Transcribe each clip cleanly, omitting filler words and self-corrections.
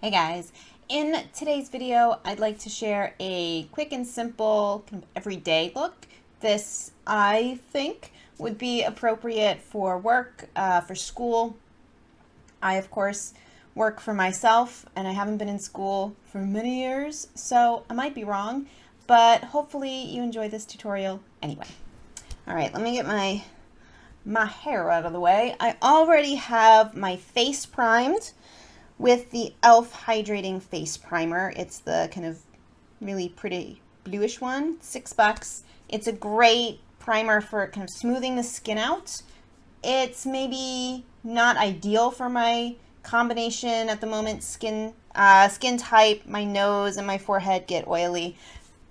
Hey guys, in today's video I'd like to share a quick and simple kind of everyday look. This I think would be appropriate for work, for school. I of course work for myself and I haven't been in school for many years, so I might be wrong, but hopefully you enjoy this tutorial anyway. Alright, let me get my hair out of the way. I already have my face primed with the e.l.f. Hydrating Face Primer. It's the kind of really pretty bluish one, $6. It's a great primer for kind of smoothing the skin out. It's maybe not ideal for my combination at the moment skin type. My nose and my forehead get oily,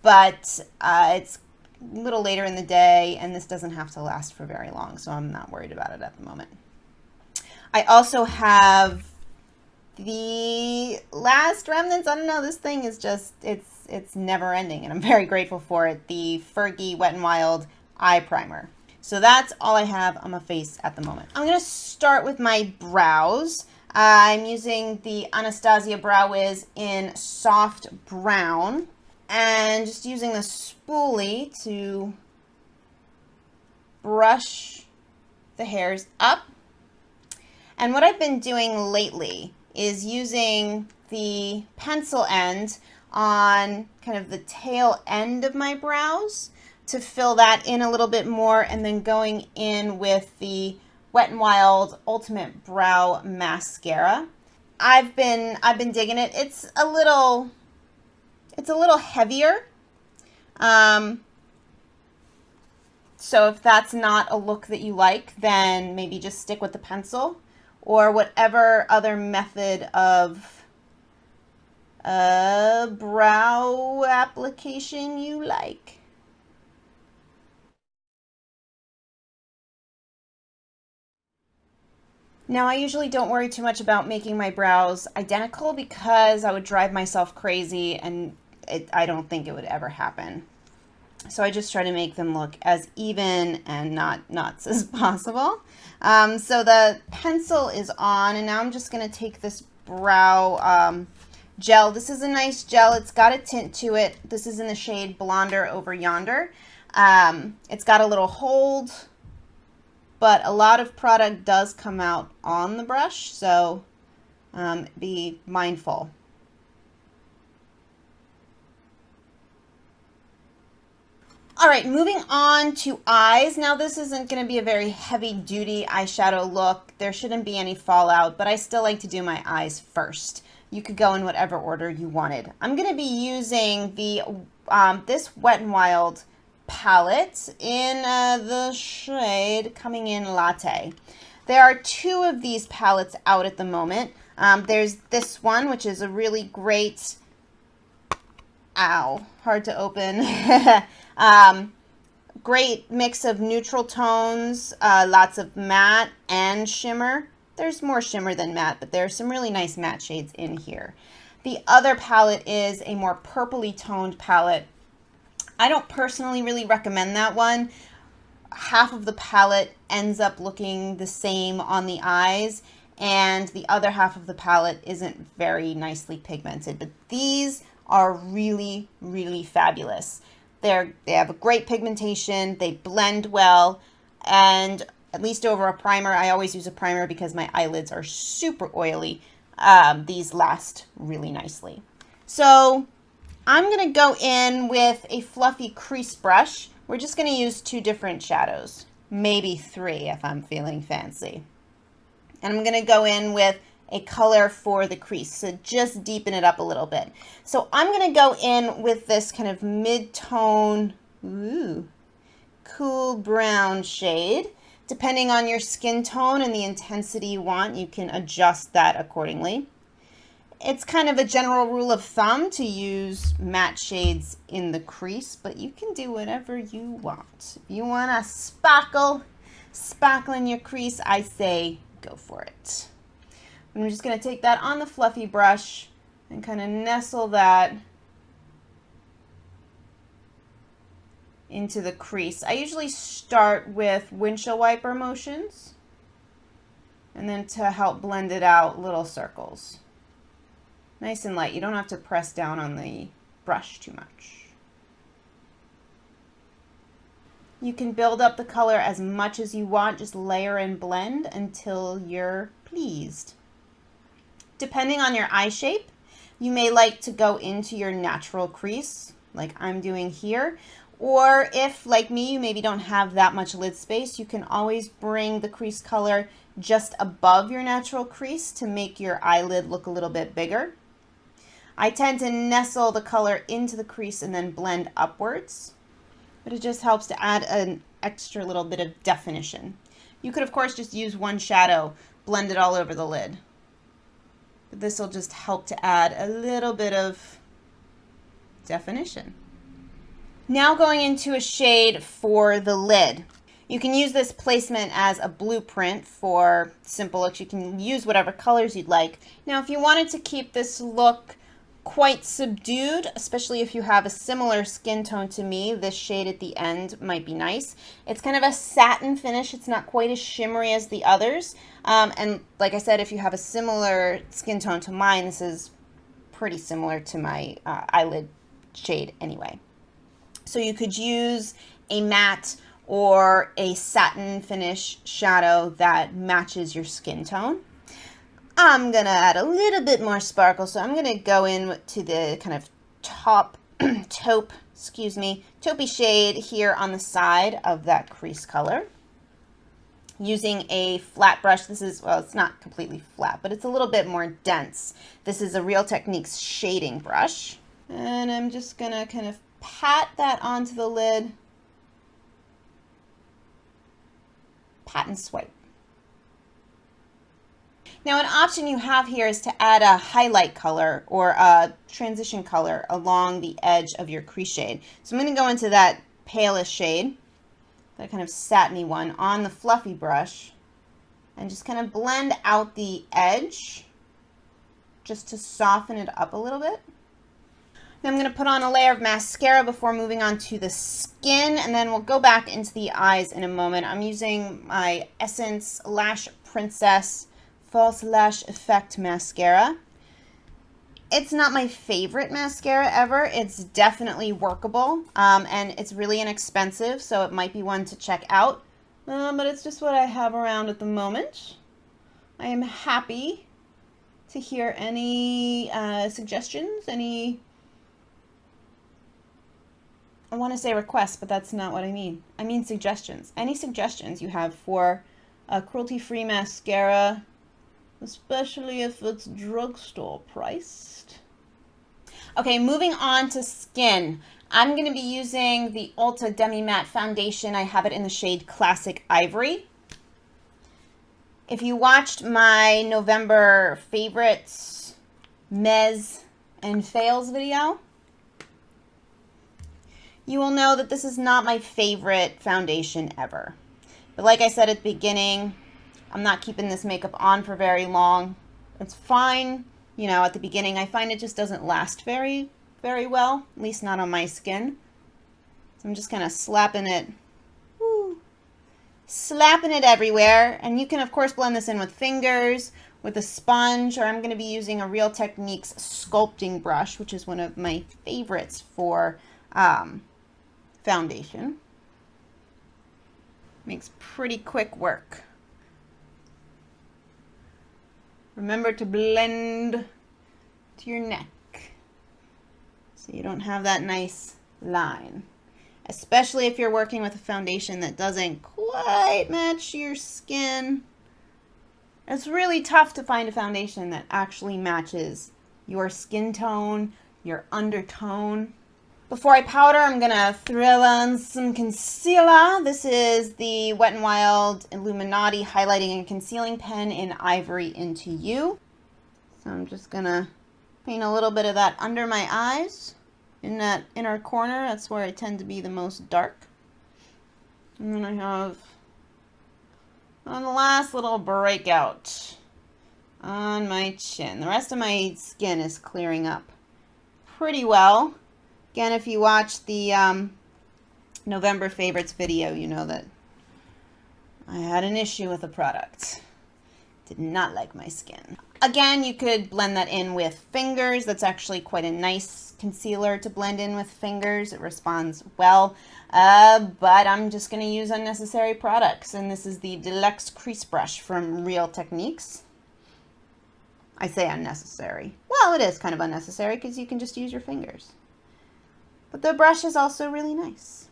but it's a little later in the day and this doesn't have to last for very long, so I'm not worried about it at the moment. I also have the last remnants. I don't know, this thing is just, it's never ending and I'm very grateful for it. The Fergie Wet n Wild eye primer. So that's all I have on my face at the moment. I'm going to start with my brows. I'm using the Anastasia Brow Wiz in soft brown and just using the spoolie to brush the hairs up. And what I've been doing lately is using the pencil end on kind of the tail end of my brows to fill that in a little bit more, and then going in with the Wet n Wild Ultimate Brow Mascara. I've been digging it. It's a little heavier. So if that's not a look that you like, then maybe just stick with the pencil or whatever other method of brow application you like. Now, I usually don't worry too much about making my brows identical because I would drive myself crazy and I don't think it would ever happen. So I just try to make them look as even and not nuts as possible. So the pencil is on, and now I'm just going to take this brow gel. This is a nice gel. It's got a tint to it. This is in the shade Blonder Over Yonder. It's got a little hold, but a lot of product does come out on the brush, so be mindful. All right, moving on to eyes. Now this isn't going to be a very heavy duty eyeshadow look. There shouldn't be any fallout, but I still like to do my eyes first. You could go in whatever order you wanted. I'm going to be using the this Wet n Wild palette in the shade coming in Latte. There are two of these palettes out at the moment. There's this one, which is a really great, ow, hard to open, great mix of neutral tones, lots of matte and shimmer. There's more shimmer than matte, but there's some really nice matte shades in here. The other palette is a more purpley toned palette. I don't personally really recommend that one. Half of the palette ends up looking the same on the eyes, and the other half of the palette isn't very nicely pigmented, but these are really, really fabulous. They have a great pigmentation, they blend well, and at least over a primer, I always use a primer because my eyelids are super oily. These last really nicely. So I'm going to go in with a fluffy crease brush. We're just going to use two different shadows, maybe three if I'm feeling fancy. And I'm going to go in with a color for the crease, so just deepen it up a little bit. So I'm going to go in with this kind of mid-tone, cool brown shade. Depending on your skin tone and the intensity you want, you can adjust that accordingly. It's kind of a general rule of thumb to use matte shades in the crease, but you can do whatever you want. If you want to sparkle in your crease, I say go for it. I'm just going to take that on the fluffy brush and kind of nestle that into the crease. I usually start with windshield wiper motions and then to help blend it out, little circles. Nice and light. You don't have to press down on the brush too much. You can build up the color as much as you want. Just layer and blend until you're pleased. Depending on your eye shape, you may like to go into your natural crease, like I'm doing here. Or if, like me, you maybe don't have that much lid space, you can always bring the crease color just above your natural crease to make your eyelid look a little bit bigger. I tend to nestle the color into the crease and then blend upwards, but it just helps to add an extra little bit of definition. You could, of course, just use one shadow, blend it all over the lid. But this will just help to add a little bit of definition. Now going into a shade for the lid. You can use this placement as a blueprint for simple looks. You can use whatever colors you'd like. Now, if you wanted to keep this look quite subdued, especially if you have a similar skin tone to me, this shade at the end might be nice. It's kind of a satin finish. It's not quite as shimmery as the others. And like I said, if you have a similar skin tone to mine, this is pretty similar to my eyelid shade anyway. So you could use a matte or a satin finish shadow that matches your skin tone. I'm going to add a little bit more sparkle, so I'm going to go in to the kind of taupey shade here on the side of that crease color. Using a flat brush. This is, well, it's not completely flat, but it's a little bit more dense. This is a Real Techniques shading brush. And I'm just going to kind of pat that onto the lid. Pat and swipe. Now, an option you have here is to add a highlight color or a transition color along the edge of your crease shade. So I'm going to go into that palest shade, that kind of satiny one, on the fluffy brush and just kind of blend out the edge just to soften it up a little bit. Then I'm going to put on a layer of mascara before moving on to the skin, and then we'll go back into the eyes in a moment. I'm using my Essence Lash Princess False Lash Effect Mascara. It's not my favorite mascara ever. It's definitely workable, and it's really inexpensive, so it might be one to check out. But it's just what I have around at the moment. I am happy to hear any suggestions, I want to say requests, but that's not what I mean. I mean suggestions. Any suggestions you have for a cruelty-free mascara, especially if it's drugstore priced. Okay, moving on to skin. I'm going to be using the Ulta Demi-Matte foundation. I have it in the shade Classic Ivory. If you watched my November favorites, Mez and fails video, you will know that this is not my favorite foundation ever. But like I said at the beginning, I'm not keeping this makeup on for very long. It's fine, you know, at the beginning. I find it just doesn't last very well, at least not on my skin. So I'm just kind of slapping it everywhere. And you can, of course, blend this in with fingers, with a sponge, or I'm going to be using a Real Techniques Sculpting brush, which is one of my favorites for foundation. Makes pretty quick work. Remember to blend to your neck so you don't have that nice line. Especially if you're working with a foundation that doesn't quite match your skin. It's really tough to find a foundation that actually matches your skin tone, your undertone. Before I powder, I'm going to throw on some concealer. This is the Wet n Wild Illumi-naughty Highlighting and Concealing Pen in Ivory Into You. So I'm just going to paint a little bit of that under my eyes, in that inner corner. That's where I tend to be the most dark. And then I have on the last little breakout on my chin. The rest of my skin is clearing up pretty well. Again, if you watch the November favorites video, you know that I had an issue with the product. Did not like my skin. Again, you could blend that in with fingers. That's actually quite a nice concealer to blend in with fingers. It responds well, but I'm just going to use unnecessary products, and this is the Deluxe Crease Brush from Real Techniques. I say unnecessary. Well, it is kind of unnecessary because you can just use your fingers. But the brush is also really nice.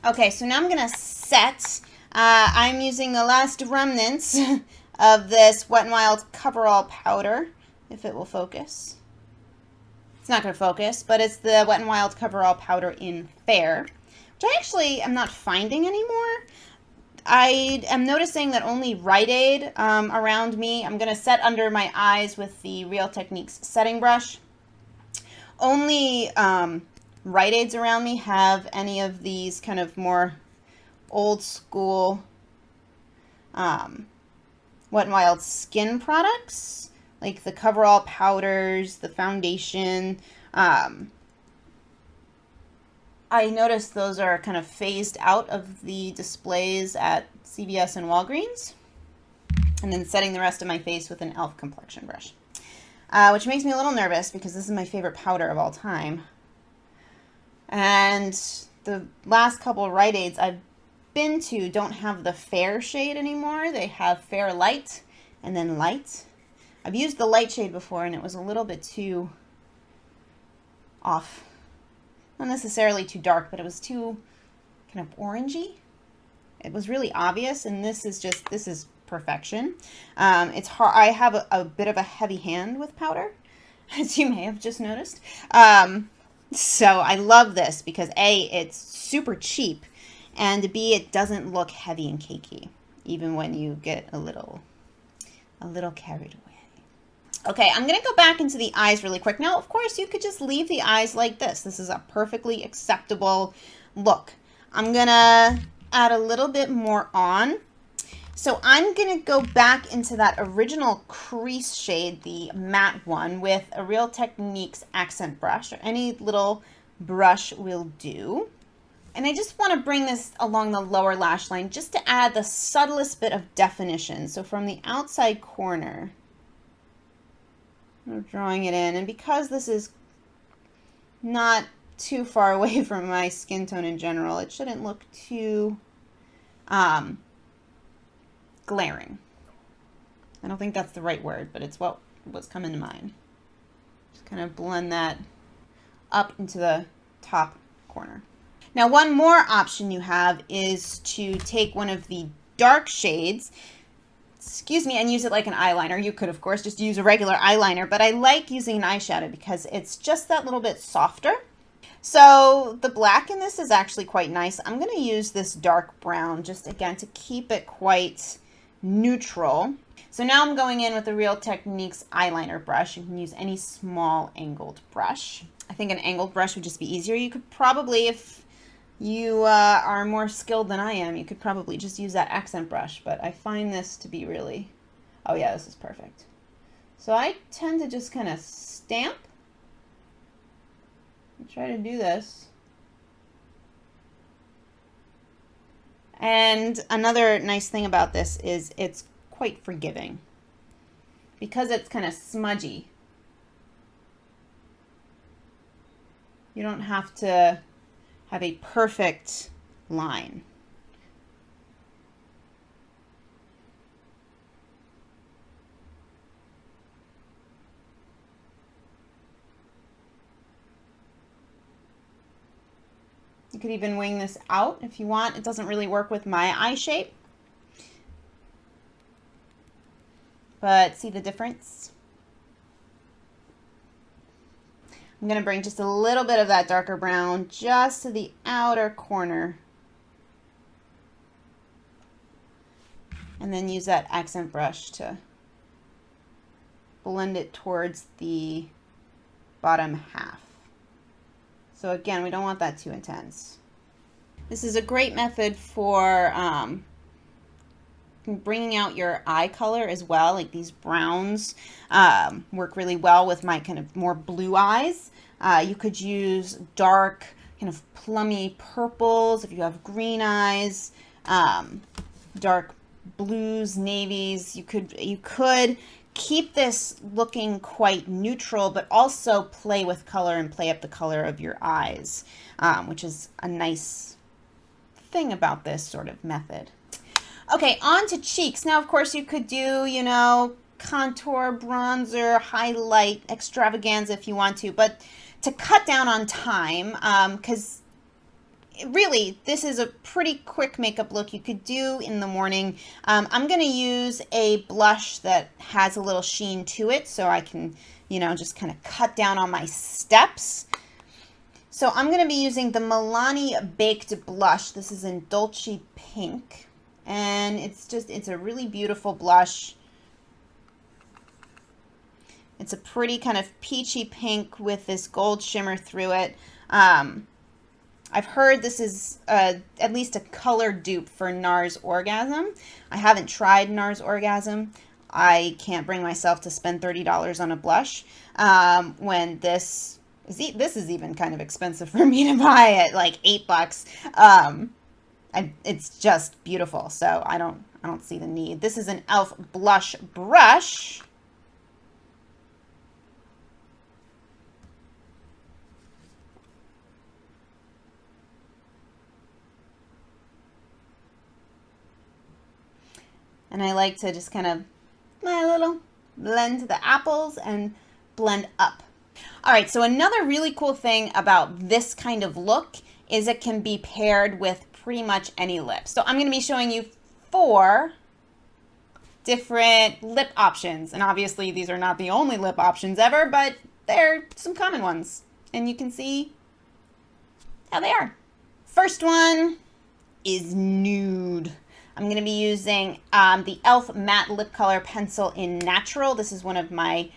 Okay, so now I'm going to set. I'm using the last remnants of this Wet n Wild Coverall powder, if it will focus. It's not going to focus, but it's the Wet n Wild Coverall powder in Fair, which I actually am not finding anymore. I am noticing that only Rite Aid around me. I'm going to set under my eyes with the Real Techniques setting brush. Only Rite Aids around me have any of these kind of more old school Wet n Wild skin products, like the Coverall powders, the foundation. I noticed those are kind of phased out of the displays at CVS and Walgreens. And then setting the rest of my face with an e.l.f. Complexion Brush, which makes me a little nervous because this is my favorite powder of all time. And the last couple of Rite Aids I've been to don't have the Fair shade anymore. They have Fair Light and then Light. I've used the light shade before and it was a little bit too off. Not necessarily too dark, but it was too kind of orangey. It was really obvious, and this is perfection. It's hard. I have a bit of a heavy hand with powder, as you may have just noticed. So I love this because A, it's super cheap, and B, it doesn't look heavy and cakey, even when you get a little carried away. Okay, I'm going to go back into the eyes really quick. Now, of course, you could just leave the eyes like this. This is a perfectly acceptable look. I'm going to add a little bit more on. So I'm going to go back into that original crease shade, the matte one, with a Real Techniques accent brush, or any little brush will do. And I just want to bring this along the lower lash line just to add the subtlest bit of definition. So from the outside corner, I'm drawing it in, and because this is not too far away from my skin tone in general, it shouldn't look too glaring. I don't think that's the right word, but it's what's coming to mind. Just kind of blend that up into the top corner. Now, one more option you have is to take one of the dark shades, and use it like an eyeliner. You could, of course, just use a regular eyeliner, but I like using an eyeshadow because it's just that little bit softer. So the black in this is actually quite nice. I'm going to use this dark brown just, again, to keep it quite neutral. So now I'm going in with the Real Techniques eyeliner brush. You can use any small angled brush. I think an angled brush would just be easier. You could probably, if you are more skilled than I am, you could probably just use that accent brush, but I find this to be really, oh yeah, this is perfect. So I tend to just kind of stamp and try to do this. And another nice thing about this is it's quite forgiving because it's kind of smudgy. You don't have to have a perfect line. You could even wing this out if you want. It doesn't really work with my eye shape, but see the difference? I'm going to bring just a little bit of that darker brown just to the outer corner. And then use that accent brush to blend it towards the bottom half. So again, we don't want that too intense. This is a great method for bringing out your eye color as well. Like these browns work really well with my kind of more blue eyes. You could use dark kind of plummy purples if you have green eyes, dark blues, navies. You could keep this looking quite neutral, but also play with color and play up the color of your eyes, which is a nice thing about this sort of method. Okay, on to cheeks. Now, of course, you could do, you know, contour, bronzer, highlight, extravaganza if you want to, but to cut down on time, because really, this is a pretty quick makeup look you could do in the morning. I'm going to use a blush that has a little sheen to it so I can, you know, just kind of cut down on my steps. So I'm going to be using the Milani Baked Blush. This is in Dolce Pink. And it's a really beautiful blush. It's a pretty kind of peachy pink with this gold shimmer through it. I've heard this is at least a color dupe for NARS Orgasm. I haven't tried NARS Orgasm. I can't bring myself to spend $30 on a blush when this is even kind of expensive for me to buy at like $8. It's just beautiful, so I don't see the need. This is an e.l.f. blush brush. And I like to just kind of blend the apples and blend up. All right, so another really cool thing about this kind of look is it can be paired with pretty much any lip. So I'm going to be showing you 4 different lip options. And obviously these are not the only lip options ever, but they're some common ones. And you can see how they are. First one is nude. I'm going to be using the e.l.f. Matte Lip Color Pencil in Natural. This is one of my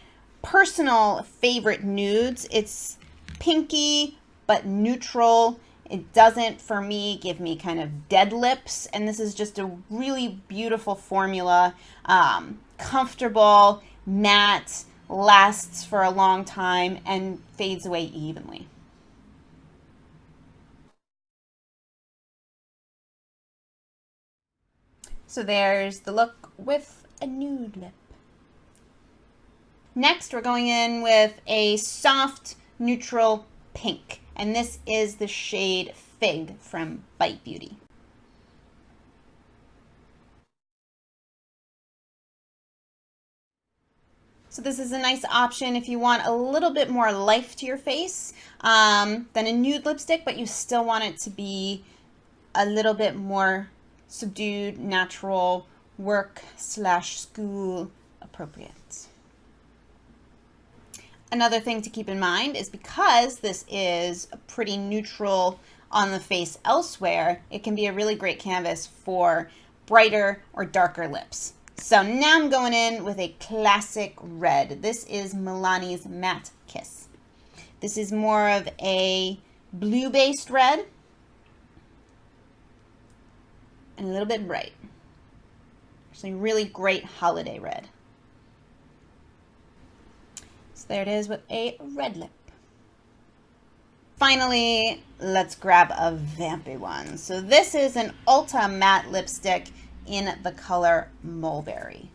personal favorite nudes. It's pinky, but neutral. It doesn't, for me, give me kind of dead lips. And this is just a really beautiful formula. Comfortable, matte, lasts for a long time, and fades away evenly. So there's the look with a nude lip. Next, we're going in with a soft, neutral pink. And this is the shade Fig from Bite Beauty. So this is a nice option if you want a little bit more life to your face than a nude lipstick, but you still want it to be a little bit more subdued, natural, work/school appropriate. Another thing to keep in mind is because this is a pretty neutral on the face elsewhere, it can be a really great canvas for brighter or darker lips. So now I'm going in with a classic red. This is Milani's Matte Kiss. This is more of a blue-based red and a little bit bright. Actually, really great holiday red. So there it is with a red lip. Finally, let's grab a vampy one. So this is an Ulta Matte lipstick in the color Mulberry.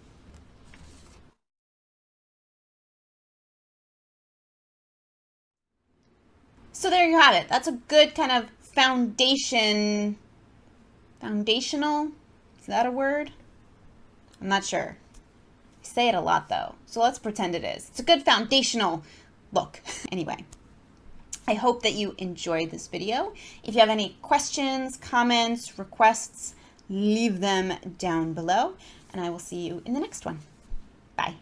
So there you have it. That's a good kind of foundational, is that a word? I'm not sure. I say it a lot though, so let's pretend it is. It's a good foundational look. Anyway, I hope that you enjoyed this video. If you have any questions, comments, requests, leave them down below, and I will see you in the next one. Bye.